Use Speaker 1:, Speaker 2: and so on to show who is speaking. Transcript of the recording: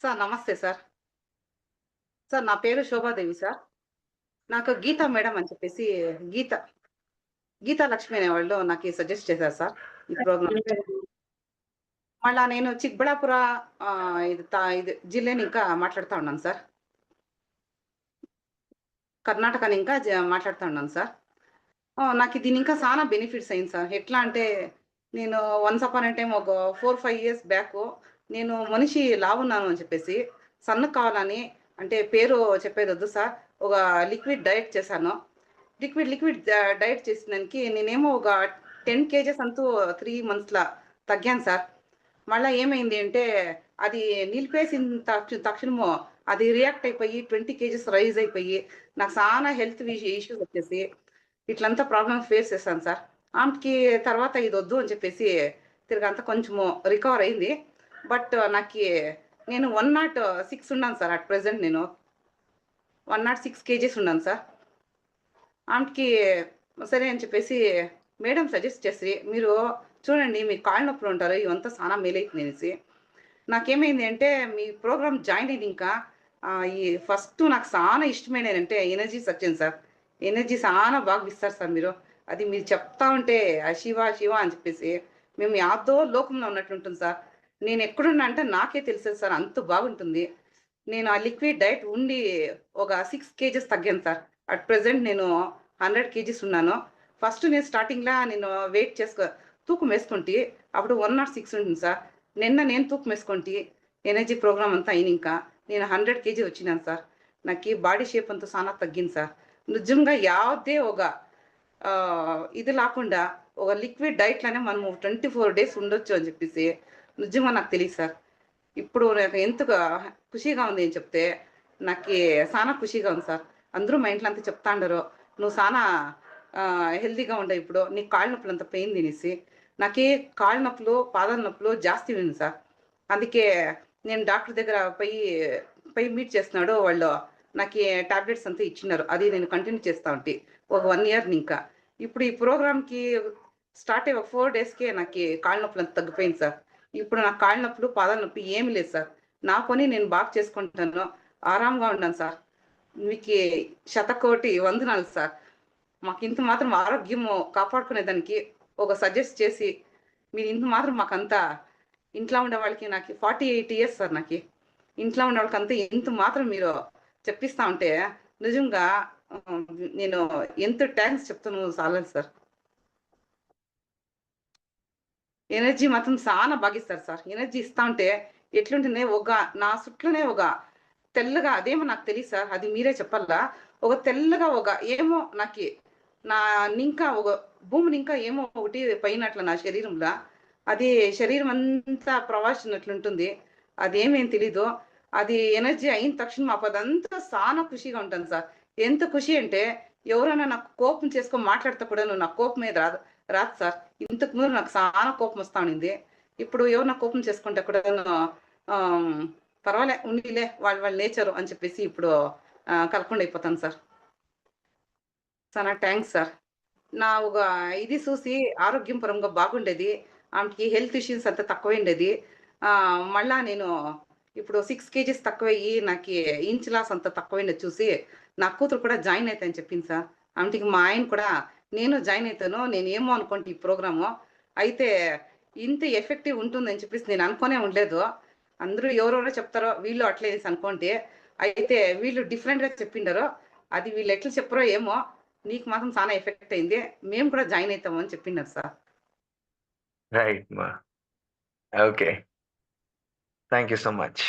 Speaker 1: Sir నమస్తే sir. Sir నా పేరు శోభాదేవి సార్. నాకు గీత మేడం అని చెప్పేసి గీత, గీతా లక్ష్మి అనేవాళ్ళు నాకి సజెస్ట్ చేశారు సార్ ఈ ప్రోగ్రామ్. మళ్ళా నేను చిక్బళ్ళాపుర ఇది జిల్లాని ఇంకా మాట్లాడుతా ఉన్నాను సార్. కర్ణాటకని ఇంకా మాట్లాడుతా ఉన్నాను సార్. నాకు దీని ఇంకా సానా బెనిఫిట్స్ అయింది సార్. ఎట్లా అంటే నేను వన్స్ అపాన్ ఎ టైమ్ ఒక 4, 5 ఇయర్స్ బ్యాకు నేను మనిషి లావున్నాను అని చెప్పేసి సన్నగా కావాలని అంటే పేరు చెప్పేదొద్దు సార్. ఒక లిక్విడ్ డైట్ చేశాను. లిక్విడ్ డైట్ చేసినందుకు నేనేమో ఒక 10 కేజెస్ అంటూ 3 మంత్స్‌ల తగ్గాను సార్. మళ్ళా ఏమైంది అంటే అది నిలిపేసిన తక్షణము అది రియాక్ట్ అయిపోయి 20 కేజెస్ రైజ్ అయిపోయి నాకు సానా హెల్త్ ఇష్యూస్ వచ్చేసి ఇట్లంతా ప్రాబ్లమ్స్ ఫేస్ చేశాను సార్. ఆమెకి తర్వాత ఇదొద్దు అని చెప్పేసి తిరగంతా కొంచెము రికవర్ అయింది. బట్ నాకి నేను 106 ఉన్నాను సార్ అట్ ప్రెజెంట్ నేను. 106 కేజీస్ ఉన్నాను సార్. ఆమెకి సరే అని చెప్పేసి మేడం సజెస్ట్ చేసి, "మీరు చూడండి మీకు కాళ్ళు నొప్పులు ఉంటారు. ఇవంతా సానా మేలైతుందనేసి." నాకేమైంది అంటే మీ ప్రోగ్రామ్ జాయిన్ అయింది ఇంకా ఈ ఫస్ట్ నాకు సానా ఇష్టమైనదంటే ఎనర్జీ సత్యం సార్. ఎనర్జీ సానా బాగా ఇస్తారు సార్ మీరు. అది మీరు చెప్తా ఉంటే శివ, శివ అని చెప్పేసి మేము యాదో లోకంలో ఉన్నట్లుంటుంది సార్. నేనెక్కడున్నా అంటే నాకే తెలిసేది సార్ అంత బాగుంటుంది. నేను ఆ లిక్విడ్ డైట్ ఉండి ఒక 6 కేజెస్ తగ్గాను సార్. అట్ ప్రెజెంట్ నేను 100 కేజీస్ ఉన్నాను. ఫస్ట్ నేను స్టార్టింగ్‌ల నేను వెయిట్ తూకం వేసుకుంటి. అప్పుడు 106 ఉంటుంది సార్. నిన్న నేను తూకం వేసుకుంటి. ఎనర్జీ ప్రోగ్రామ్ అంతా అయినింక. నేను 100 కేజీ వచ్చినాను సార్. నాకీ బాడీ షేప్ అంతా సానా తగ్గింది సార్. నిజంగా యావదే ఒక ఇది లాకుండా ఒక లిక్విడ్ డైట్‌లోనే మనము 24 డేస్ ఉండొచ్చు అని చెప్పేసి నిజంగా నాకు తెలీదు సార్. ఇప్పుడు నాకు ఎంతగా ఖుషీగా ఉంది అని చెప్తే, నాకీ సానా ఖుషీగా ఉంది సార్. అందరూ మా ఇంట్లో అంతా చెప్తాండారు. "నువ్వు సానా హెల్తీగా ఉండవు ఇప్పుడు. నీకు కాళ్ళ నొప్పులంత పోయిందనేసి." నాకీ కాళ్ళ నొప్పులు, పాదాల నొప్పులు జాస్తి ఉంది సార్. అందుకే నేను డాక్టర్ దగ్గర పోయి మీట్ చేస్తున్నాడు. వాళ్ళు నాకీ టాబ్లెట్స్ అంతా ఇచ్చినారు. అది నేను కంటిన్యూ చేస్తా ఉంటి. ఒక 1 ఇయర్ నింకా. ఇప్పుడు ఈ ప్రోగ్రామ్‌కి స్టార్ట్ అయ్యి ఒక 4 డేస్‌కే నాకీ కాళ్ళ నొప్పులంతా తగ్గిపోయింది సార్. ఇప్పుడు నాకు కాళ్ళ నొప్పులు, పాదాల నొప్పి ఏమి లేదు సార్. నా పని నేను బాగా చేసుకుంటున్నాను. ఆరాంగా ఉన్నాను సార్. మీకి శతకోటి వందనాలు సార్. మాకింత మాత్రం ఆరోగ్యము కాపాడుకునేదానికి ఒక సజెస్ట్ చేసి, మీరింత మాత్రం మాకంతా ఇంట్లో ఉండే వాళ్ళకి నాకు 48 ఇయర్స్ సార్ నాకి. ఇంట్లో ఉన్న వాళ్ళకంతా ఇంత మాత్రం మీరు చెప్పిస్తా ఉంటే నిజంగా ఆహ్, నేను ఎంత థాంక్స్ చెప్తానో సాలదు సార్. ఎనర్జీ మాత్రం సానా బాగిస్తారు సార్. ఎనర్జీ ఇస్తా ఉంటే ఎట్లుంటుంది నా సుట్లోనే తెల్లగా అదేమో నాకు తెలీదు సార్. అది మీరే చెప్పాలా. ఒక తెల్లగా ఏమో నాకి నా నింకా భూమినింకా ఏమో ఒకటి పైనట్ల నా శరీరంల. అది శరీరం అంతా ప్రవాసినట్లుంటుంది. అదేమేం తెలీదు. అది ఎనర్జీ అయిన తక్షణం అదంతా సానా ఖుషిగా ఉంటాను సార్. ఎంత ఖుషి అంటే ఎవరైనా నాకు కోపం చేసుకొని మాట్లాడితే కూడాను నాకు కోపం మీద రాదు సార్. ఇంతకు ముందు నాకు సానా కోపమొస్తా ఉండింది. ఇప్పుడు ఎవరైనా కోపం చేసుకుంటే కూడాను ఆహ్, పర్వాలే ఉన్నిలే వాళ్ళ నేచరు అని చెప్పేసి ఇప్పుడు కలకుండా అయిపోతాను సార్. చాలా థాంక్స్ సార్. నా ఇది చూసి ఆరోగ్యం పరంగా బాగుండేది. ఆమెకి హెల్త్ ఇష్యూస్ అంతా తక్కువైండేది. మళ్ళా నేను ఇప్పుడు 6 కేజీస్ తక్కువయ్యి నాకి ఇంచ్ లాస్ అంతా తక్కువైండేది చూసి, నా కూతురు కూడా జాయిన్ అయితా అని చెప్పింది సార్. ఆమెకి మా ఆయన కూడా నేను జాయిన్ అయితాను. నేనేమో అనుకోంటి ఈ ప్రోగ్రాము. అయితే ఇంత ఎఫెక్టివ్ ఉంటుందని చెప్పేసి నేను అనుకోనే ఉండలేదు. అందరూ ఎవరెవరో చెప్తారో వీళ్ళు అట్లే అనేసి అనుకోంటి. అయితే వీళ్ళు డిఫరెంట్‌గా చెప్పిండారు. అది వీళ్ళు ఎట్లా చెప్పారో ఏమో! నీకు మాత్రం చాలా ఎఫెక్ట్ అయింది. మేము కూడా జాయిన్ అయితాము అని చెప్పినారు సార్.
Speaker 2: రైట్ మా. Okay. Thank you so much.